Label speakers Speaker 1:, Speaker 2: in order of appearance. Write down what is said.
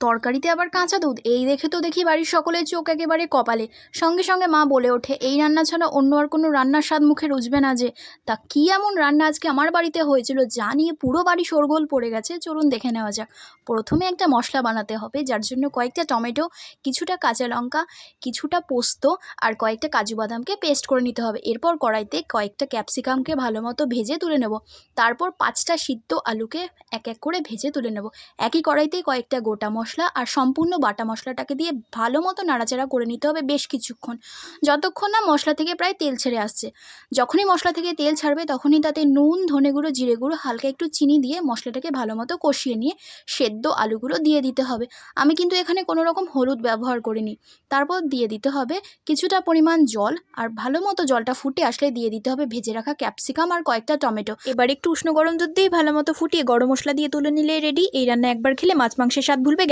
Speaker 1: তরকারিতে আবার কাঁচা দুধ, এই দেখে তো দেখি বাড়ির সকলের চোখ একেবারে কপালে। সঙ্গে সঙ্গে মা বলে ওঠে, এই রান্না ছাড়া অন্য আর কোনো রান্নার স্বাদ মুখে রুচবে না যে। তা কী এমন রান্না আজকে আমার বাড়িতে হয়েছিল যা নিয়ে পুরো বাড়ি শোরগোল পড়ে গেছে, চলুন দেখে নেওয়া যাক। প্রথমে একটা মশলা বানাতে হবে, যার জন্য কয়েকটা টমেটো, কিছুটা কাঁচা লঙ্কা, কিছুটা পোস্ত আর কয়েকটা কাজু বাদামকে পেস্ট করে নিতে হবে। এরপর কড়াইতে কয়েকটা ক্যাপসিকামকে ভালো মতো ভেজে তুলে নেব। তারপর 5টা সিদ্ধ আলুকে এক এক করে ভেজে তুলে নেব। একই কড়াইতে কয়েকটা গোটা মশলা আর সম্পূর্ণ বাটা মশলাটাকে দিয়ে ভালো মতো নাড়াচাড়া করে নিতে হবে বেশ কিছুক্ষণ, যতক্ষণ না মশলা থেকে প্রায় তেল ছেড়ে আসছে। যখনই মশলা থেকে তেল ছাড়বে তখনই তাতে নুন, ধনে গুঁড়ো, জিরে গুঁড়ো, হালকা একটু চিনি দিয়ে মশলাটাকে ভালো মতো কষিয়ে নিয়ে সেদ্ধ আলুগুলো দিয়ে দিতে হবে। আমি কিন্তু এখানে কোনো রকম হলুদ ব্যবহার করিনি। তারপর দিয়ে দিতে হবে কিছুটা পরিমাণ জল, আর ভালো মতো জলটা ফুটে আসলে দিয়ে দিতে হবে ভেজে রাখা ক্যাপসিকাম আর কয়েকটা টমেটো। এবার একটু উষ্ণ গরম দুধ দিয়ে ভালো মতো ফুটিয়ে গরম মশলা দিয়ে তুলে নিলে রেডি। এই রান্না একবার খেলে মাছ মাংসের স্বাদ ভুলবে।